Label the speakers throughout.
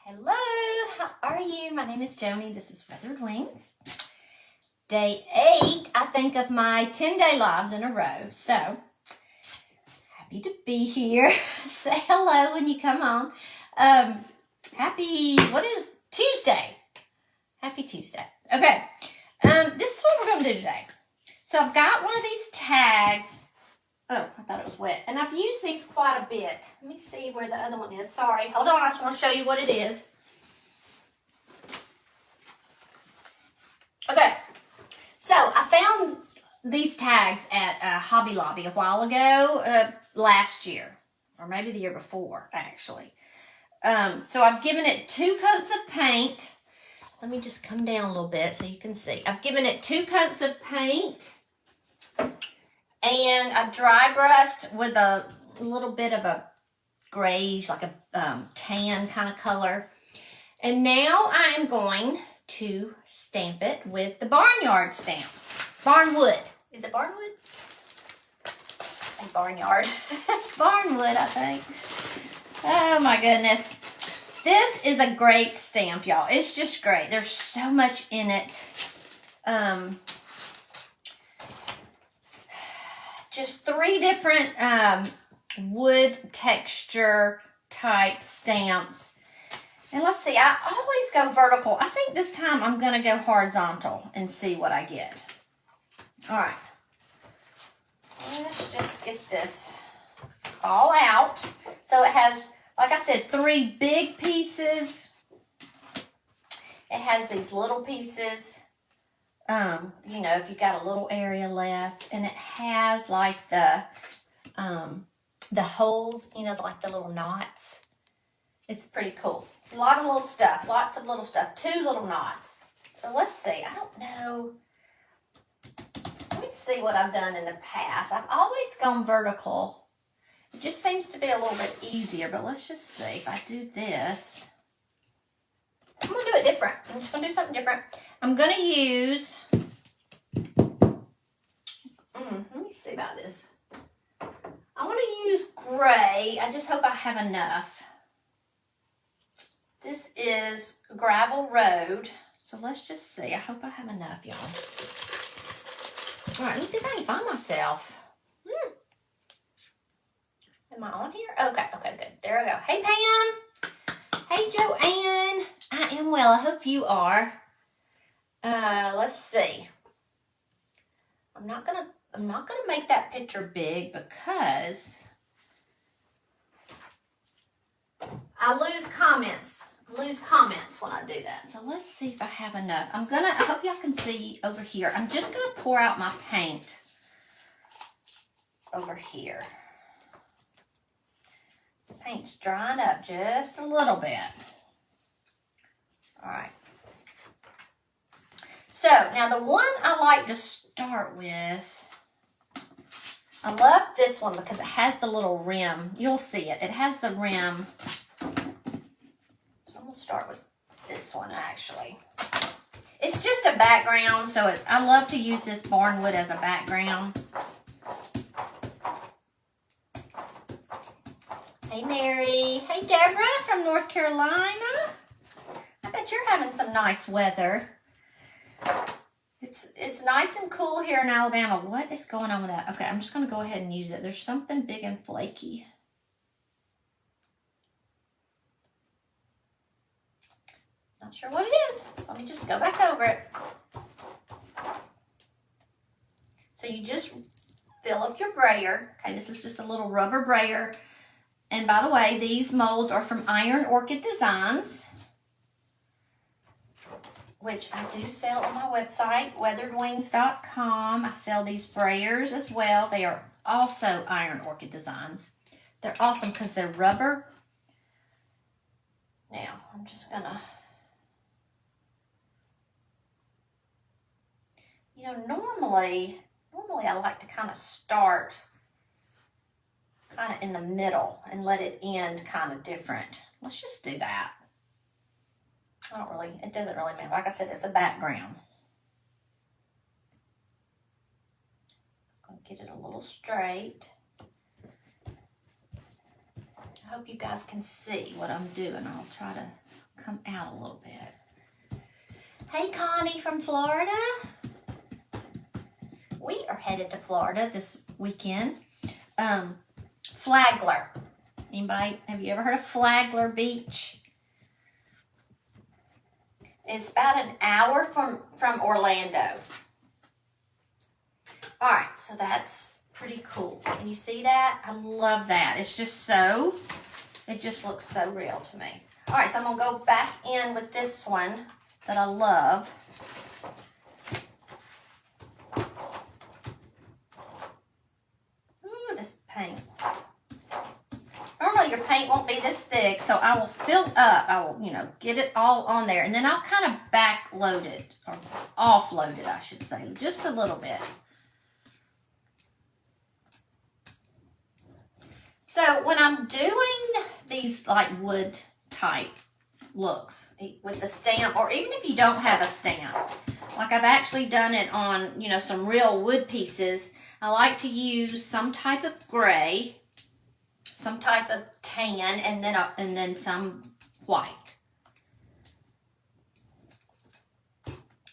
Speaker 1: Hello, how are you? My name is Joni. This is Feathered Wings. Day 8, I think, of my 10-day lives in a row. So, happy to be here. Say hello when you come on. Tuesday? Happy Tuesday. Okay, this is what we're going to do today. So, I've got one of these tags. Oh, I thought it was wet. And I've used these quite a bit. Let me see where the other one is. Sorry. Hold on. I just want to show you what it is. Okay. So, I found these tags at Hobby Lobby a while ago, last year. Or maybe the year before, actually. So, I've given it 2 coats of paint. Let me just come down a little bit so you can see. I've given it 2 coats of paint. And I dry brushed with a little bit of a grayish, like a tan kind of color. And now I am going to stamp it with the barnyard stamp. Barnwood. Is it barnwood? I say barnyard. It's barnwood, I think. Oh my goodness. This is a great stamp, y'all. It's just great. There's so much in it. Just 3 different wood texture type stamps. And let's see, I always go vertical. I think this time I'm going to go horizontal and see what I get. All right. Let's just get this all out. So it has, like I said, 3 big pieces. It has these little pieces. You know, if you got a little area left, and it has like the holes, you know, like the little knots. It's pretty cool. A lot of little stuff, lots of little stuff, 2 little knots. So let's see, I don't know. Let me see what I've done in the past. I've always gone vertical. It just seems to be a little bit easier, but let's just see if I do this. I'm going to do it different. I'm just going to do something different. I'm going to use, let me see about this. I want to use gray. I just hope I have enough. This is Gravel Road. So let's just see. I hope I have enough, y'all. All right, let me see if I can find myself. Am I on here? Okay, good. There I go. Hey, Pam. Hey, Joanne. I am well. I hope you are. Let's see. I'm not gonna make that picture big because I lose comments. When I do that. So let's see if I have enough. I hope y'all can see over here. I'm just gonna pour out my paint over here. This paint's drying up just a little bit. All right. So, now the one I like to start with, I love this one because it has the little rim. You'll see it. It has the rim. So, I'm going to start with this one, actually. It's just a background, so I love to use this barnwood as a background. Hey, Mary. Hey, Deborah from North Carolina. I bet you're having some nice weather. It's nice and cool here in Alabama. What is going on with that? Okay, I'm just going to go ahead and use it. There's something big and flaky. Not sure what it is. Let me just go back over it. So you just fill up your brayer. Okay, this is just a little rubber brayer. And by the way, these molds are from Iron Orchid Designs, which I do sell on my website, weatheredwings.com. I sell these brayers as well. They are also Iron Orchid Designs. They're awesome because they're rubber. Now, I'm just going to, you know, normally I like to kind of start kind of in the middle and let it end kind of different. Let's just do that. It doesn't really matter. Like I said, it's a background. I'm going to get it a little straight. I hope you guys can see what I'm doing. I'll try to come out a little bit. Hey, Connie from Florida. We are headed to Florida this weekend. Flagler. Anybody, have you ever heard of Flagler Beach? It's about an hour from Orlando. All right, so that's pretty cool. Can you see that? I love that. It's just so, it just looks so real to me. All right, so I'm gonna go back in with this one that I love. Ooh, this paint. Normally your paint won't be this thick, so I will fill up, I will, get it all on there, and then I'll kind of backload it, or offload it, I should say, just a little bit. So when I'm doing these like wood type looks with the stamp, or even if you don't have a stamp, like I've actually done it on, some real wood pieces, I like to use some type of gray, some type of tan, and then some white.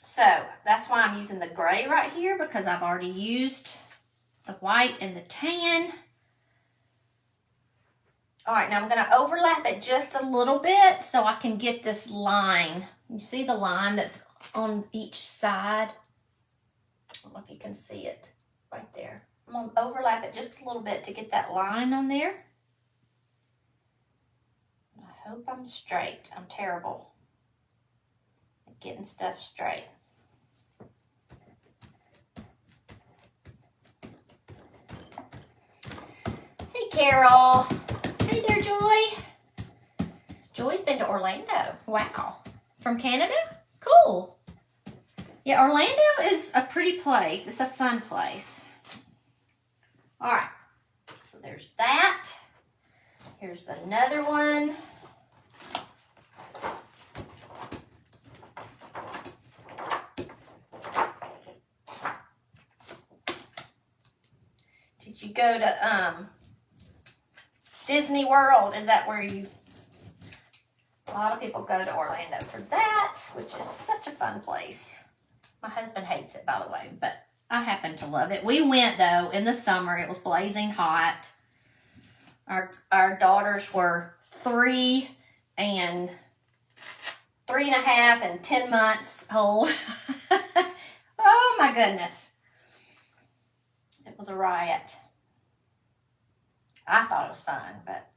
Speaker 1: So that's why I'm using the gray right here, because I've already used the white and the tan. All right, now I'm going to overlap it just a little bit so I can get this line. You see the line that's on each side? I don't know if you can see it right there. I'm going to overlap it just a little bit to get that line on there. I hope I'm straight. I'm terrible at getting stuff straight. Hey, Carol. Hey there, Joy. Joy's been to Orlando. Wow. From Canada? Cool. Yeah, Orlando is a pretty place. It's a fun place. All right. So there's that. Here's another one. Did you go to Disney World? Is that where you... A lot of people go to Orlando for that, which is such a fun place. My husband hates it, by the way, but I happen to love it. We went, though, in the summer. It was blazing hot. Our daughters were 3 and 3.5 and 10 months old. Oh, my goodness. It was a riot. I thought it was fun, but...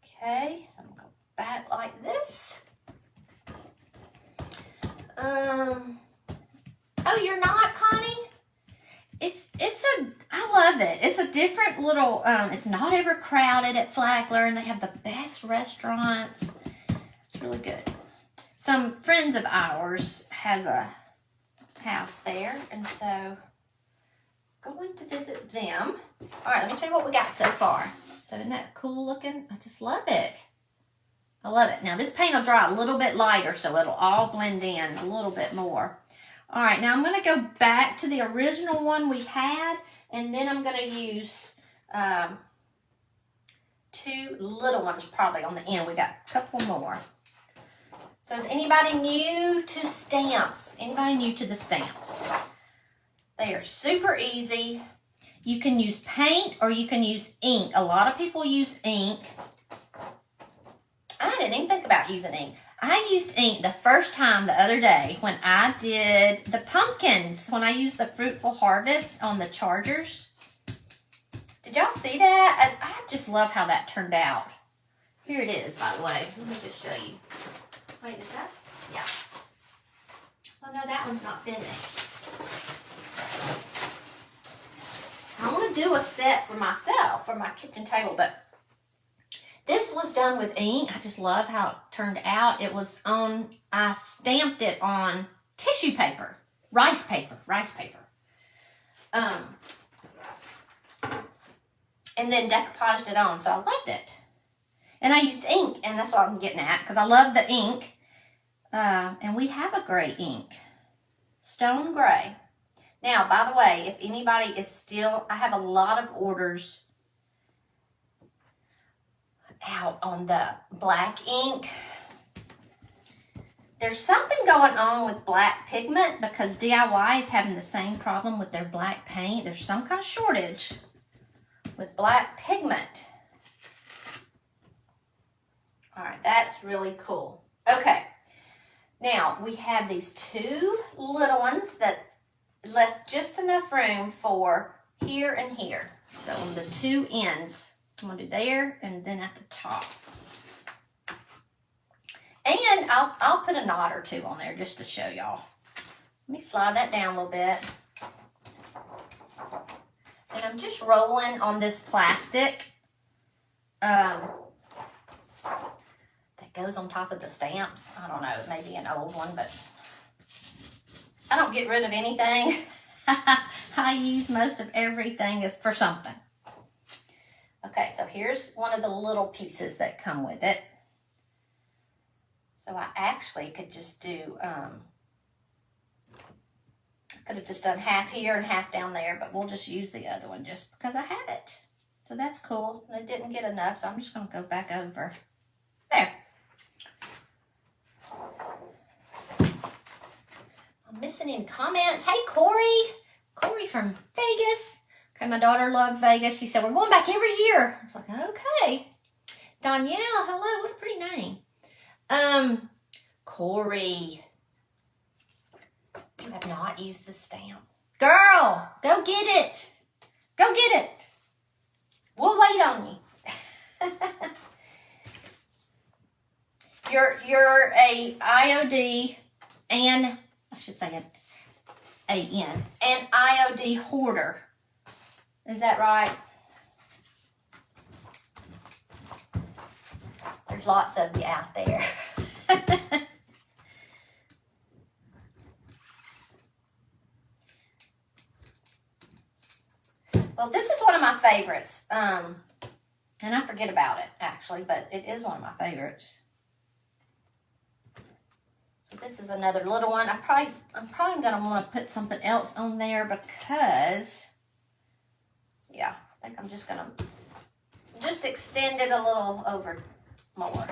Speaker 1: Okay, so I'm going to go back like this. Oh, you're not, Connie? I love it. It's a different little, it's not overcrowded at Flagler, and they have the best restaurants. It's really good. Some friends of ours has a house there, and so going to visit them. All right, let me show you what we got so far. So isn't that cool looking? I just love it. I love it. Now this paint will dry a little bit lighter, so it'll all blend in a little bit more. All right, now I'm going to go back to the original one we had, and then I'm going to use 2 little ones probably on the end. We got a couple more. So is anybody new to stamps? Anybody new to the stamps? They are super easy. You can use paint or you can use ink. A lot of people use ink. I didn't even think about using ink. I used ink the first time the other day when I did the pumpkins, when I used the Fruitful Harvest on the chargers. Did y'all see that? I just love how that turned out. Here it is, by the way. Let me just show you. Wait, is that? Yeah. Oh, no, that one's not finished. I want to do a set for myself, for my kitchen table, but this was done with ink. I just love how it turned out. It was on, I stamped it on tissue paper, rice paper. And then decoupaged it on, so I loved it. And I used ink, and that's what I'm getting at, because I love the ink. And we have a gray ink, Stone Gray. Now, by the way, if anybody is still, I have a lot of orders out on the black ink. There's something going on with black pigment because DIY is having the same problem with their black paint. There's some kind of shortage with black pigment. All right, that's really cool. Okay, now we have these two little ones that left just enough room for here and here. So on the two ends, I'm gonna do there and then at the top. And I'll put a knot or two on there just to show y'all. Let me slide that down a little bit. And I'm just rolling on this plastic that goes on top of the stamps. I don't know, it may be an old one, but I don't get rid of anything. I use most of everything as for something. Okay, so here's one of the little pieces that come with it. So I actually could just do, could have just done half here and half down there, but we'll just use the other one just because I have it. So that's cool. I didn't get enough, so I'm just going to go back over. There. I'm missing any comments. Hey, Corey. Corey from Vegas. Okay, my daughter loved Vegas. She said, we're going back every year. I was like, okay. Danielle, hello. What a pretty name. Corey. You have not used the stamp. Girl, go get it. Go get it. We'll wait on you. You're a IOD and, I should say an IOD hoarder. Is that right? There's lots of you out there. Well, this is one of my favorites. And I forget about it, actually, but it is one of my favorites. So this is another little one. I'm probably going to want to put something else on there because, yeah, I think I'm just going to just extend it a little over more.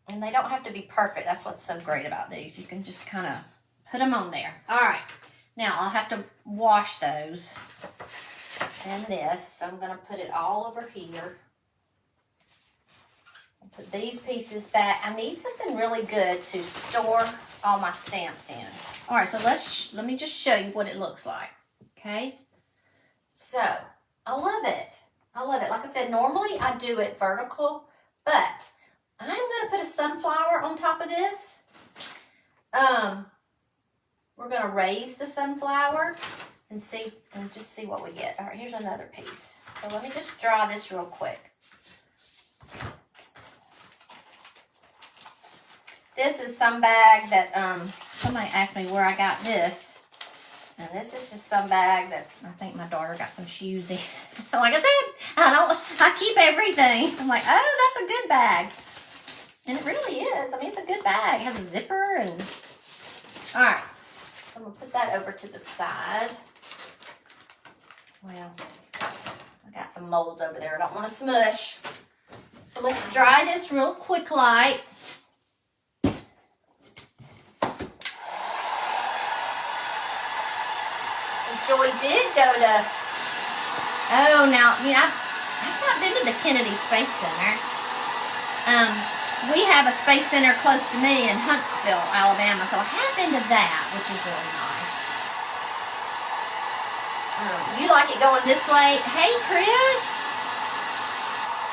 Speaker 1: And they don't have to be perfect. That's what's so great about these. You can just kind of put them on there. All right. Now, I'll have to wash those and this. So I'm going to put it all over here. I'll put these pieces back. I need something really good to store all my stamps in. All right, so let me just show you what it looks like. Okay? So, I love it. I love it. Like I said, normally I do it vertical, but I'm going to put a sunflower on top of this. We're going to raise the sunflower and just see what we get. All right, here's another piece. So let me just draw this real quick. This is some bag that somebody asked me where I got this. And this is just some bag that I think my daughter got some shoes in. Like I said, I keep everything. I'm like, oh, that's a good bag. And it really is. I mean, it's a good bag. It has a zipper and... All right. I'm going to put that over to the side. Well, I got some molds over there I don't want to smush. So let's dry this real quick light. Joy did go to... Oh, now, you know, I've not been to the Kennedy Space Center. We have a space center close to me in Huntsville, Alabama, so I have been to that, which is really nice. You like it going this way? Hey, Chris!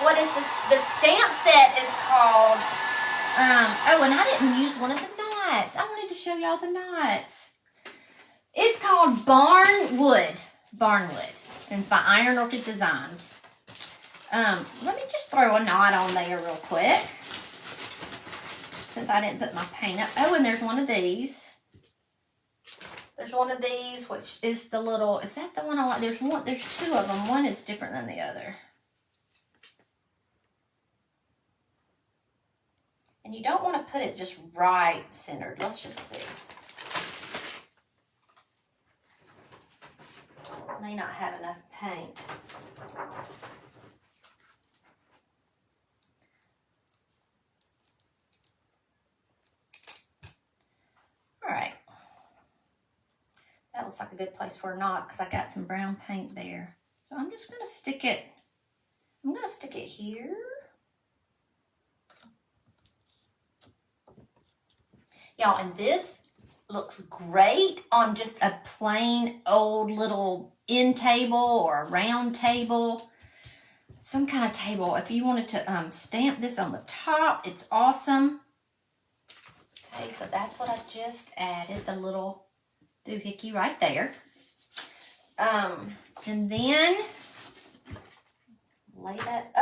Speaker 1: What is this? The stamp set is called... oh, and I didn't use one of the knots. I wanted to show y'all the knots. It's called Barnwood. Barnwood. And it's by Iron Orchid Designs. Let me just throw a knot on there real quick. Since I didn't put my paint up. Oh, and there's one of these. There's one of these, which is the little, is that the one I like? There's two of them. One is different than the other. And you don't want to put it just right centered. Let's just see. I may not have enough paint. looks like a good place for a knot because I got some brown paint there. So I'm just gonna stick it, here. Y'all, and this looks great on just a plain old little end table or a round table. Some kind of table. If you wanted to stamp this on the top, it's awesome. Okay, so that's what I just added, the little doohickey right there. And then lay that,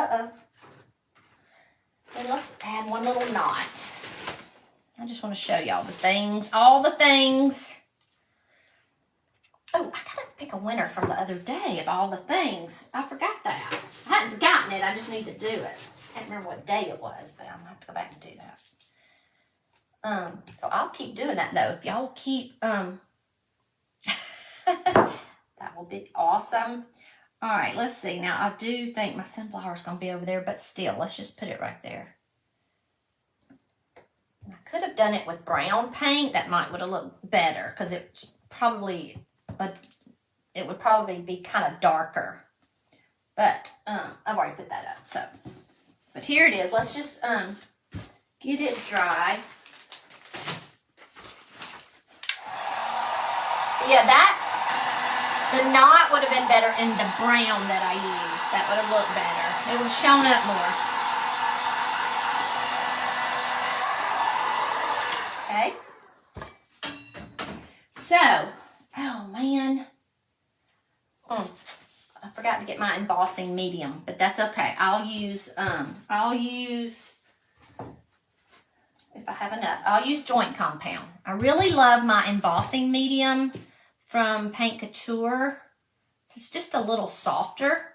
Speaker 1: then let's add one little knot. I just want to show y'all the things, all the things. Oh, I gotta pick a winner from the other day of all the things. I forgot that. I hadn't forgotten it, I just need to do it. I can't remember what day it was, but I'm gonna have to go back and do that. So I'll keep doing that though. If y'all keep, that will be awesome. All right, let's see. Now I do think my sunflower is gonna be over there, but still, let's just put it right there. And I could have done it with brown paint. That would have looked better because it would probably be kind of darker. But I've already put that up. So, but here it is. Let's just get it dry. Yeah, the knot would have been better in the brown that I used. That would have looked better. It would have shown up more. Okay. So, oh man. I forgot to get my embossing medium, but that's okay. I'll use, if I have enough, I'll use joint compound. I really love my embossing medium from Paint Couture. It's just a little softer.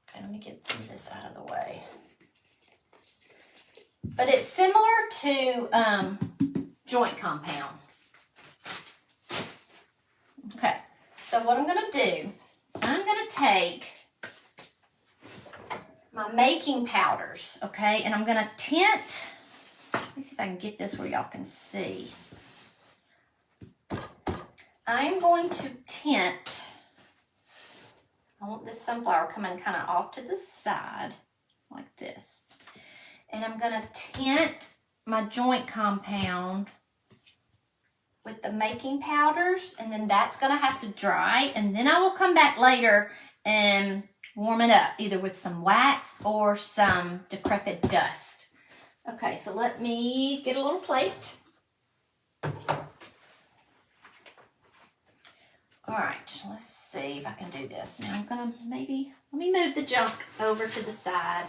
Speaker 1: Okay, let me get some of this out of the way. But it's similar to joint compound. Okay, so what I'm going to do, I'm going to take my making powders, okay, and I'm going to tint. Let me see if I can get this where y'all can see. I'm going to tint. I want this sunflower coming kind of off to the side, like this. And I'm going to tint my joint compound with the making powders, and then that's going to have to dry, and then I will come back later and warm it up, either with some wax or some decrepit dust. Okay, so let me get a little plate. All right, let's see if I can do this. Now I'm going to let me move the junk over to the side.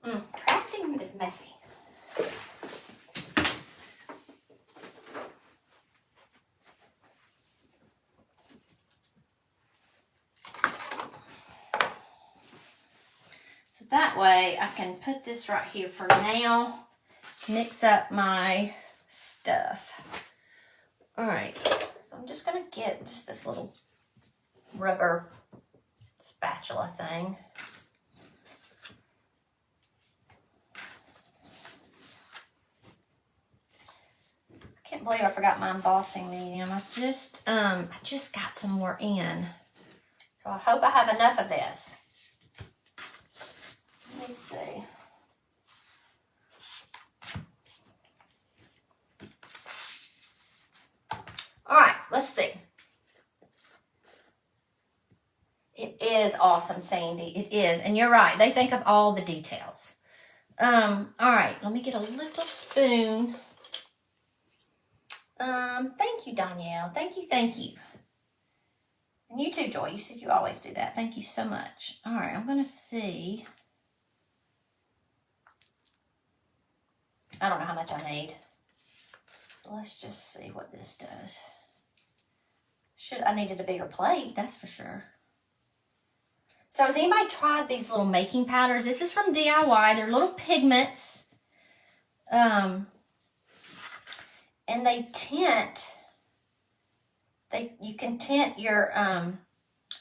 Speaker 1: Crafting is messy. So that way I can put this right here for now, mix up my stuff. All right, so I'm just gonna get just this little rubber spatula thing. Can't believe I forgot my embossing medium. I just got some more in. So I hope I have enough of this. Let me see. All right, let's see. It is awesome, Sandy. It is. And you're right. They think of all the details. All right, let me get a little spoon. Thank you, Danielle. Thank you, thank you. And you too, Joy. You said you always do that. Thank you so much. All right, I'm going to see. I don't know how much I need. So let's just see what this does. I needed a bigger plate, that's for sure. So has anybody tried these little making powders? This is from DIY. They're little pigments. And they tint. You can tint your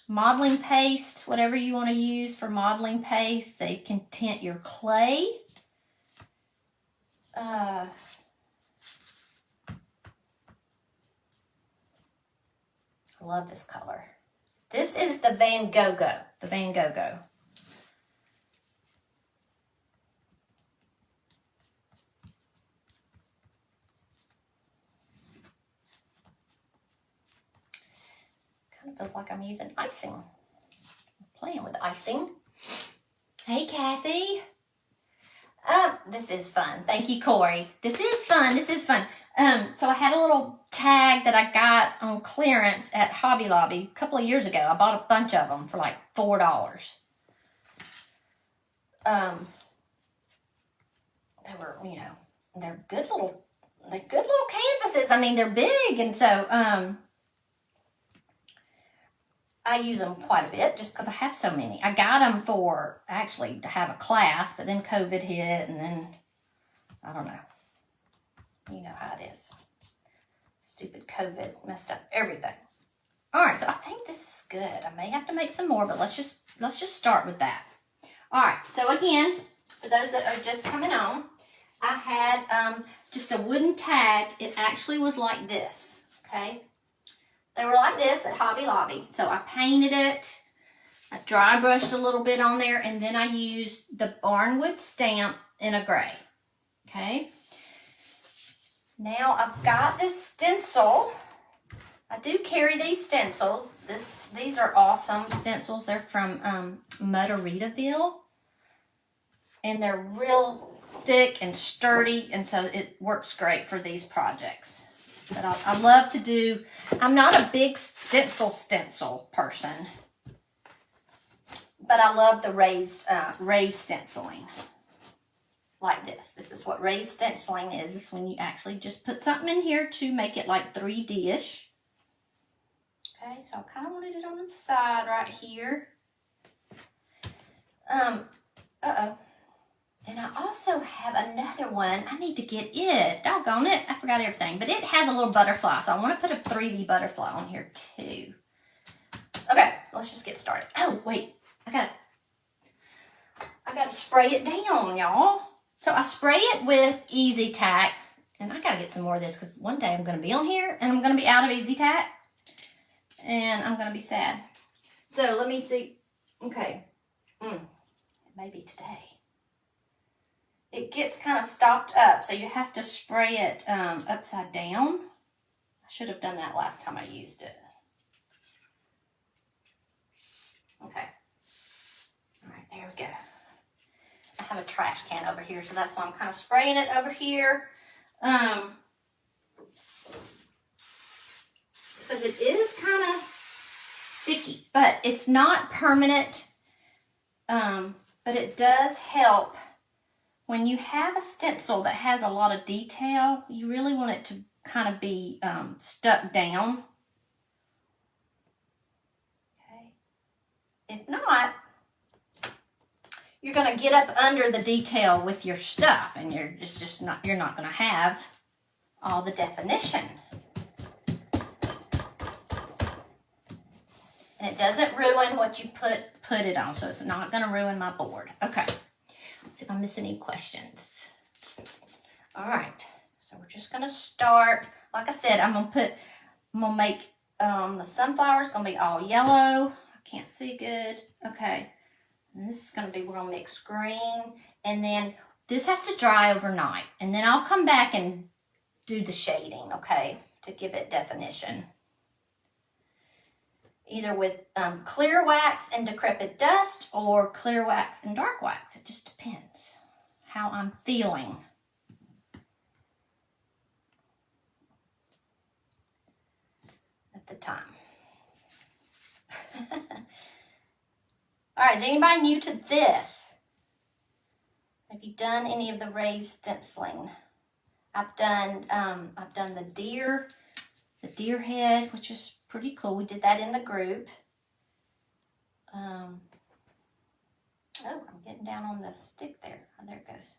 Speaker 1: modeling paste, whatever you want to use for modeling paste. They can tint your clay. I love this color. This is the Van Gogh. The Van Gogh. Kind of feels like I'm using icing. I'm playing with icing. Hey, Kathy. This is fun. Thank you, Corey. This is fun. This is fun. So I had a little tag that I got on clearance at Hobby Lobby a couple of years ago. I bought a bunch of them for like $4. They were, you know, they're good little canvases. I mean, they're big, and so I use them quite a bit just because I have so many. I got them for actually to have a class, but then COVID hit, and then I don't know. You know how it is. Stupid COVID messed up everything. All right, so I think this is good. I may have to make some more, but let's just start with that. All right, so again, for those that are just coming on, I had just a wooden tag. It actually was like this, okay? They were like this at Hobby Lobby. So I painted it. I dry brushed a little bit on there, and then I used the Barnwood stamp in a gray, okay? Now I've got this stencil. I do carry these stencils. These are awesome stencils. They're from Mudderitaville. And they're real thick and sturdy, and so it works great for these projects. But I love to do, I'm not a big stencil person, but I love the raised stenciling. Like this. This is what raised stenciling is. It's when you actually just put something in here to make it like 3D-ish. Okay, so I kind of wanted it on the side right here. And I also have another one. I need to get it. Doggone it. I forgot everything. But it has a little butterfly, so I want to put a 3D butterfly on here too. Okay, let's just get started. Oh, wait. I got to spray it down, y'all. So I spray it with Easy Tack. And I got to get some more of this because one day I'm going to be on here and I'm going to be out of Easy Tack. And I'm going to be sad. So let me see. Okay. It may be today. It gets kind of stopped up, so you have to spray it upside down. I should have done that last time I used it. Okay. All right, there we go. I have a trash can over here, so that's why I'm kind of spraying it over here. Because it is kind of sticky, but it's not permanent. But it does help. When you have a stencil that has a lot of detail, you really want it to kind of be stuck down. Okay. If not, you're going to get up under the detail with your stuff, and you're not going to have all the definition. And it doesn't ruin what you put it on, so it's not going to ruin my board. Okay. See if I miss any questions. All right, so we're just gonna start. Like I said, I'm gonna make the sunflower's gonna be all yellow. I can't see good. Okay, and this is gonna be, we're gonna mix green, and then this has to dry overnight, and then I'll come back and do the shading, okay, to give it definition. Either with clear wax and decrepit dust, or clear wax and dark wax. It just depends how I'm feeling. At the time. All right, is anybody new to this? Have you done any of the raised stenciling? I've done the deer head, which is pretty cool. We did that in the group. Oh, I'm getting down on the stick there. Oh, there it goes.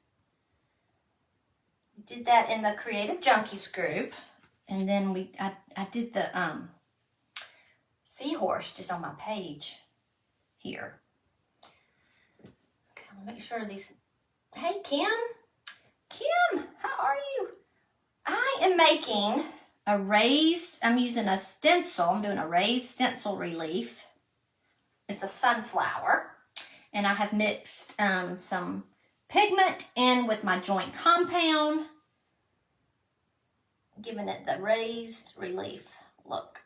Speaker 1: We did that in the Creative Junkies group. And then I did the seahorse just on my page here. Okay, let me make sure these. Hey, Kim. Kim, how are you? I am making a raised, I'm using a stencil. I'm doing a raised stencil relief. It's a sunflower. And I have mixed some pigment in with my joint compound, giving it the raised relief look.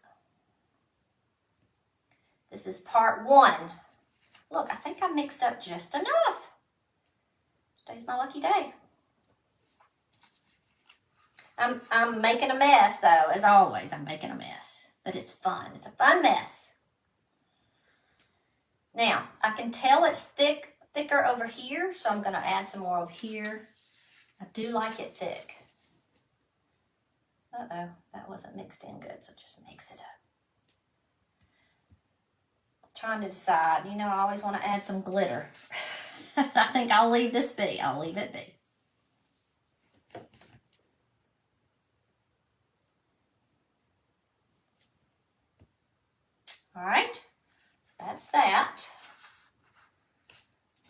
Speaker 1: This is part 1. Look, I think I mixed up just enough. Today's my lucky day. I'm making a mess though, as always. I'm making a mess, but it's fun. It's a fun mess. Now, I can tell it's thicker over here, so I'm going to add some more over here. I do like it thick. Uh-oh, that wasn't mixed in good, so just mix it up. Trying to decide. You know, I always want to add some glitter. I think I'll leave this be. I'll leave it be. All right, so that's that.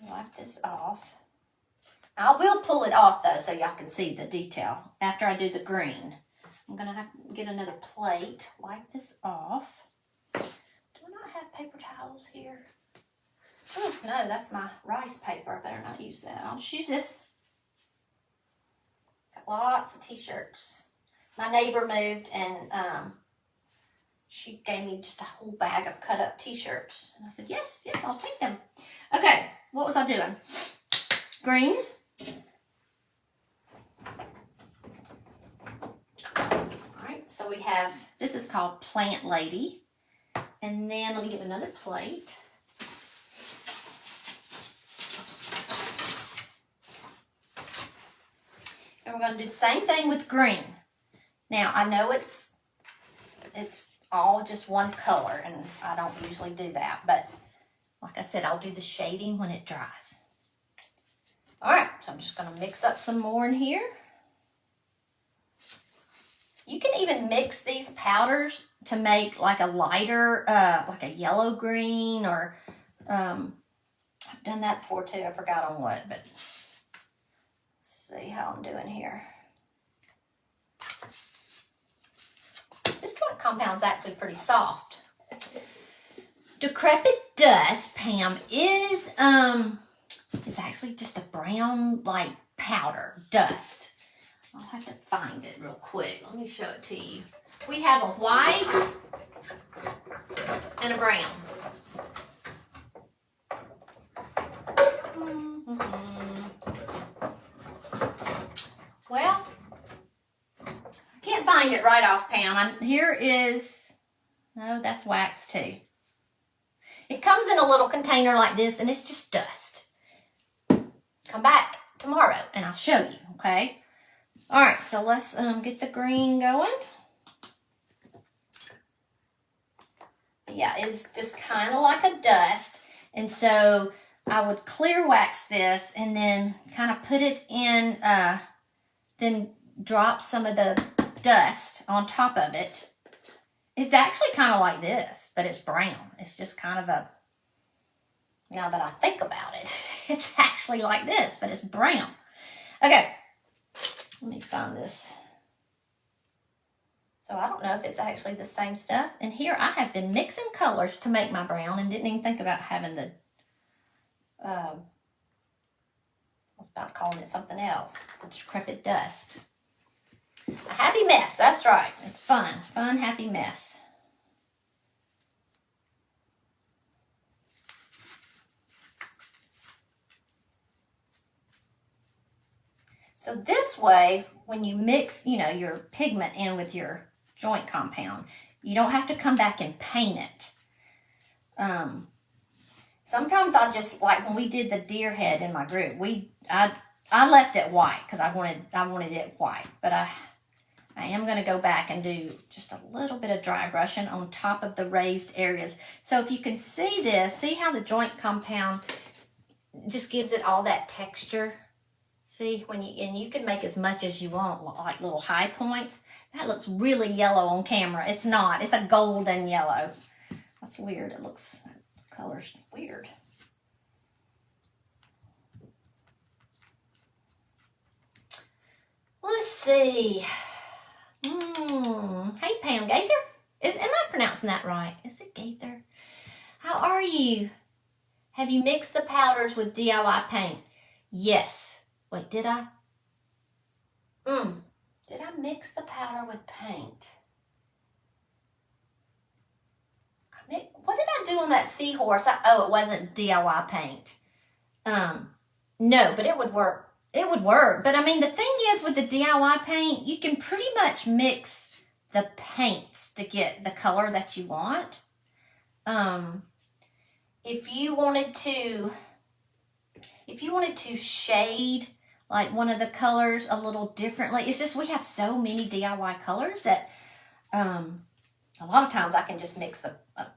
Speaker 1: Wipe this off. I will pull it off though, so y'all can see the detail after I do the green. I'm gonna have to get another plate. Wipe this off. Do I not have paper towels here? Oh no, that's my rice paper. I better not use that. I'll just use this. Got lots of t-shirts. My neighbor moved and she gave me just a whole bag of cut up t-shirts. And I said, yes, I'll take them. Okay, what was I doing? Green. All right, so we have, this is called Plant Lady. And then let me get another plate. And we're going to do the same thing with green. Now, I know it's all just one color, and I don't usually do that, but like I said, I'll do the shading when it dries. All right, so I'm just going to mix up some more in here. You can even mix these powders to make like a lighter, like a yellow green, or I've done that before too. I forgot on what, but let's see how I'm doing here. This joint compound's actually pretty soft. Decrepit Dust, Pam, is it's actually just a brown like powder dust. I'll have to find it real quick. Let me show it to you. We have a white and a brown. Well, I can't find it right off, Pam. Here is, no, that's wax too. It comes in a little container like this, and it's just dust. Come back tomorrow, and I'll show you, okay? All right, so let's get the green going. Yeah, it's just kind of like a dust, and so I would clear wax this, and then kind of put it in, then drop some of the dust on top of it. It's actually kind of like this, but it's brown. It's just kind of a, now that I think about it, it's actually like this, but it's brown. Okay, let me find this. So I don't know if it's actually the same stuff. And here I have been mixing colors to make my brown and didn't even think about having the, I was about calling it something else, the decrepit dust. A happy mess, that's right. It's fun, happy mess. So this way, when you mix, you know, your pigment in with your joint compound, you don't have to come back and paint it. Sometimes I just, like when we did the deer head in my group, I left it white because I wanted it white, but I am going to go back and do just a little bit of dry brushing on top of the raised areas. So if you can see this, see how the joint compound just gives it all that texture. See, and you can make as much as you want, like little high points. That looks really yellow on camera. It's not. It's a golden yellow. That's weird. It looks, that color's weird. Let's see. Hey, Pam Gaither. Am I pronouncing that right? Is it Gaither? How are you? Have you mixed the powders with DIY paint? Yes. Wait, did I? Did I mix the powder with paint? What did I do on that seahorse? Oh, it wasn't DIY paint. No, but it would work. It would work. But I mean, the thing is with the DIY paint, you can pretty much mix the paints to get the color that you want. If you wanted to shade like one of the colors a little differently, it's just we have so many DIY colors that a lot of times I can just mix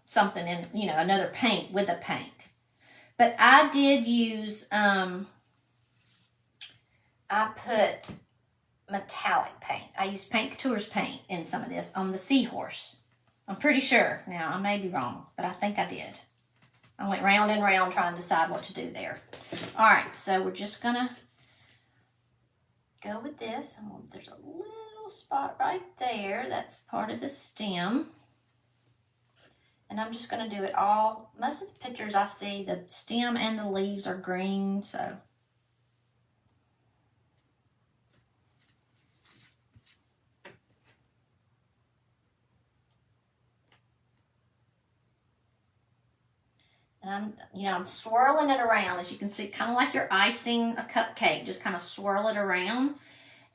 Speaker 1: something in, another paint with a paint. But I did use, I put metallic paint. I used Paint Couture's paint in some of this on the seahorse. I'm pretty sure. Now, I may be wrong, but I think I did. I went round and round trying to decide what to do there. All right, so we're just going to go with this. There's a little spot right there. That's part of the stem. And I'm just going to do it all. Most of the pictures I see, the stem and the leaves are green, so. And I'm swirling it around, as you can see, kind of like you're icing a cupcake. Just kind of swirl it around.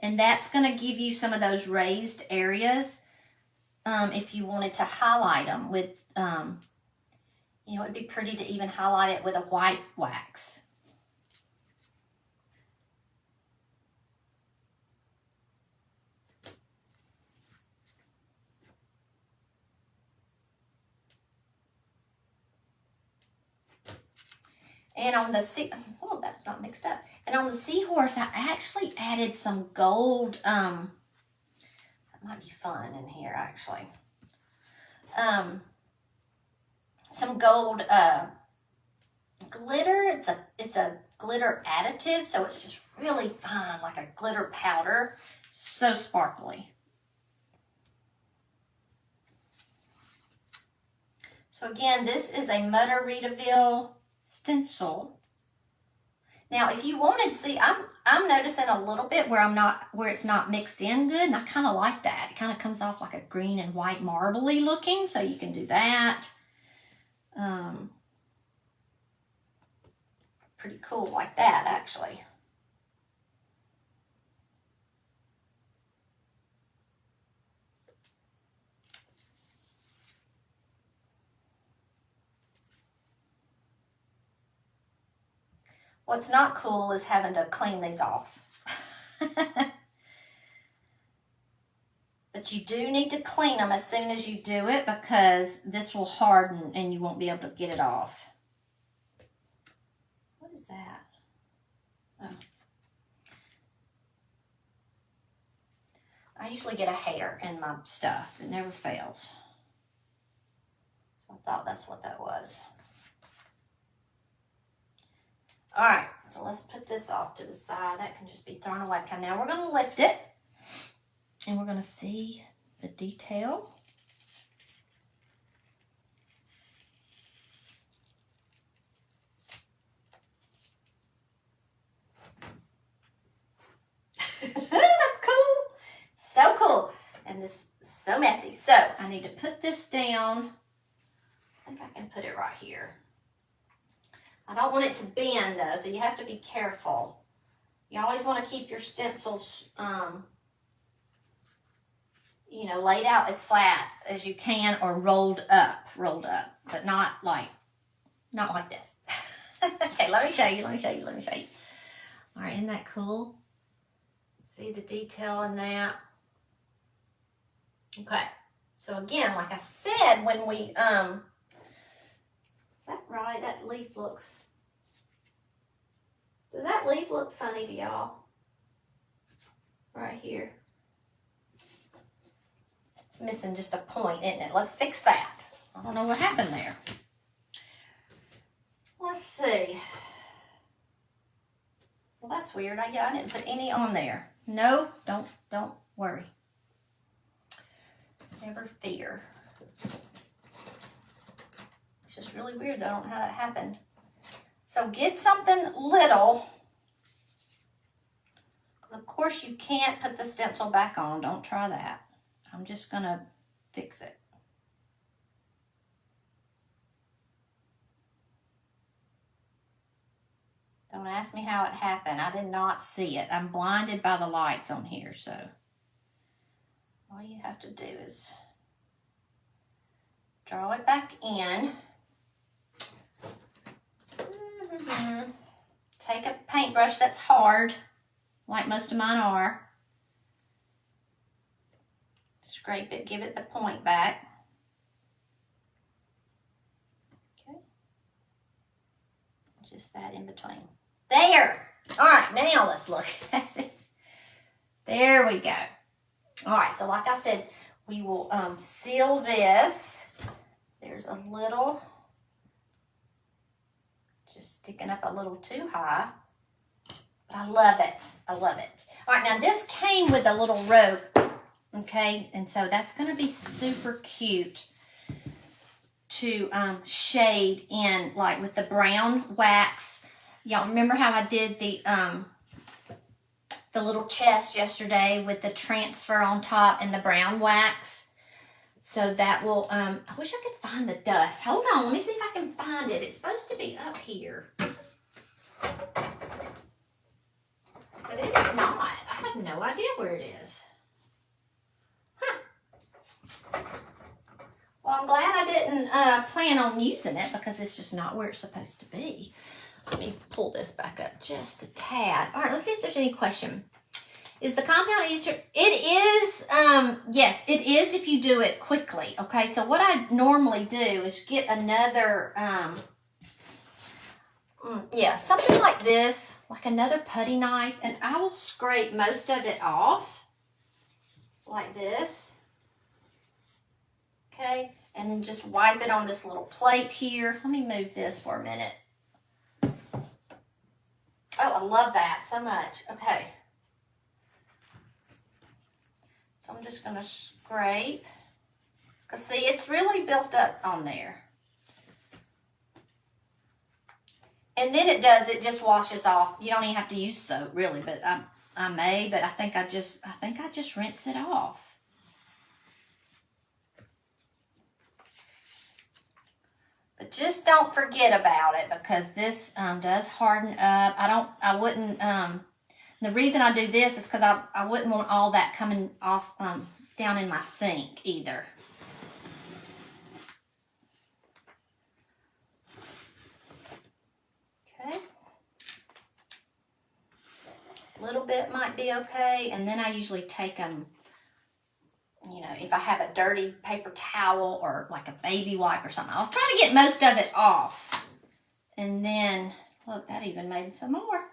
Speaker 1: And that's going to give you some of those raised areas. If you wanted to highlight them with, it'd be pretty to even highlight it with a white wax. And on the that's not mixed up. And on the seahorse, I actually added some gold. That might be fun in here, actually. Some gold glitter. It's a glitter additive, so it's just really fun, like a glitter powder. So sparkly. So again, this is a Mutteridaville stencil. Now, if you wanted, see, I'm noticing a little bit where it's not mixed in good, and I kind of like that. It kind of comes off like a green and white marbly looking, so you can do that. Pretty cool like that, actually. What's not cool is having to clean these off. But you do need to clean them as soon as you do it, because this will harden and you won't be able to get it off. What is that? Oh. I usually get a hair in my stuff. It never fails. So I thought that's what that was. All right, so let's put this off to the side. That can just be thrown away. Okay, now we're going to lift it, and we're going to see the detail. That's cool. So cool. And this is so messy. So I need to put this down. I think I can put it right here. I don't want it to bend, though, so you have to be careful. You always want to keep your stencils, laid out as flat as you can, or rolled up, but not like this. Okay, let me show you. All right, isn't that cool? See the detail in that? Okay, so again, like I said, when we, is that right? That leaf looks... Does that leaf look funny to y'all? Right here. It's missing just a point, isn't it? Let's fix that. I don't know what happened there. Let's see. Well, that's weird. I didn't put any on there. No, don't worry. Never fear. It's just really weird though. I don't know how that happened. So get something little. Of course you can't put the stencil back on. Don't try that. I'm just gonna fix it. Don't ask me how it happened. I did not see it. I'm blinded by the lights on here, so all you have to do is draw it back in. Take a paintbrush that's hard, like most of mine are. Scrape it, give it the point back. Okay. Just that in between. There! Alright, now let's look at it. There we go. Alright, so like I said, we will seal this. There's a little, just sticking up a little too high. But I love it. I love it. Alright, now this came with a little rope. Okay, and so that's going to be super cute to shade in, like with the brown wax. Y'all remember how I did the little chest yesterday with the transfer on top and the brown wax? So that will, I wish I could find the dust. Hold on, let me see if I can find it. It's supposed to be up here. But it is not. I have no idea where it is. Well, I'm glad I didn't plan on using it because it's just not where it's supposed to be. Let me pull this back up just a tad. All right, let's see if there's any question. Is the compound easier? It is, yes, it is if you do it quickly, okay? So what I normally do is get another, something like this, like another putty knife, and I will scrape most of it off like this. Okay, and then just wipe it on this little plate here. Let me move this for a minute. Oh, I love that so much. Okay. So I'm just going to scrape. Because see, it's really built up on there. And then it just washes off. You don't even have to use soap really, but I may, but I think I just rinse it off. But just don't forget about it because this does harden up. The reason I do this is because I wouldn't want all that coming off down in my sink either. Okay. A little bit might be okay. And then I usually take them, you know, if I have a dirty paper towel or like a baby wipe or something, I'll try to get most of it off. And then, look, that even made some more.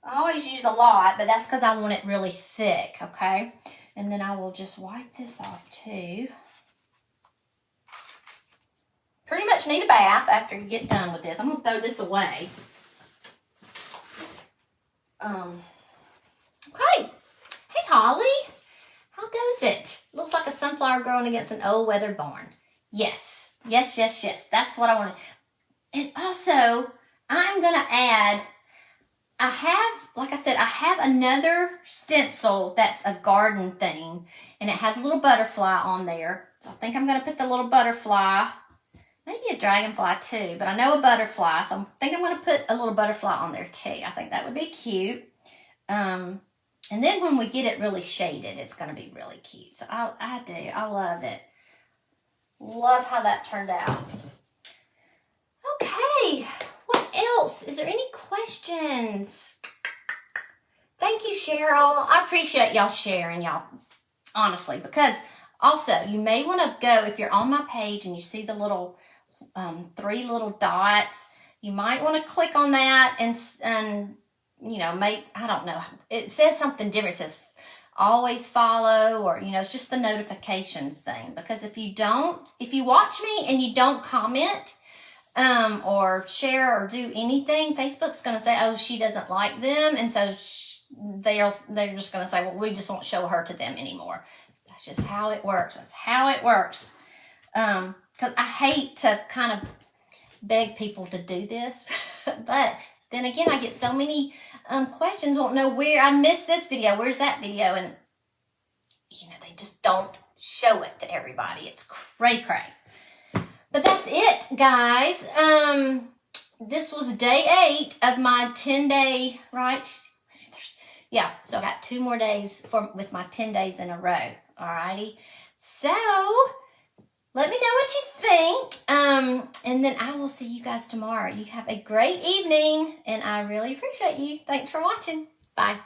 Speaker 1: I always use a lot, but that's because I want it really thick, okay? And then I will just wipe this off too. Pretty much need a bath after you get done with this. I'm going to throw this away. Okay. Hey, Holly. How goes it? Looks like a sunflower growing against an old weathered barn. Yes. Yes, yes, yes. That's what I want to. And also, I'm going to add, I have another stencil that's a garden theme. And it has a little butterfly on there. So I think I'm going to put the little butterfly, maybe a dragonfly too, but I know a butterfly. So I think I'm going to put a little butterfly on there too. I think that would be cute. And then when we get it really shaded, it's going to be really cute. So I do. I love it. Love how that turned out. Okay. What else? Is there any questions? Thank you, Cheryl. I appreciate y'all sharing, y'all. Honestly, because also you may want to go, if you're on my page and you see the little 3 little dots, you might want to click on that and you know, I don't know. It says something different. It says always follow, or, you know, it's just the notifications thing. Because if you watch me and you don't comment or share or do anything, Facebook's going to say, oh, she doesn't like them. And so they're just going to say, well, we just won't show her to them anymore. That's just how it works. That's how it works. Because I hate to kind of beg people to do this, but then again, I get so many questions, won't know where I missed this video, where's that video, and you know, they just don't show it to everybody. It's cray. But that's it, guys. This was day 8 of my 10-day, right? Yeah, so I got 2 more days with my 10 days in a row. Alrighty. So let me know what you think. And then I will see you guys tomorrow. You have a great evening, and I really appreciate you. Thanks for watching. Bye.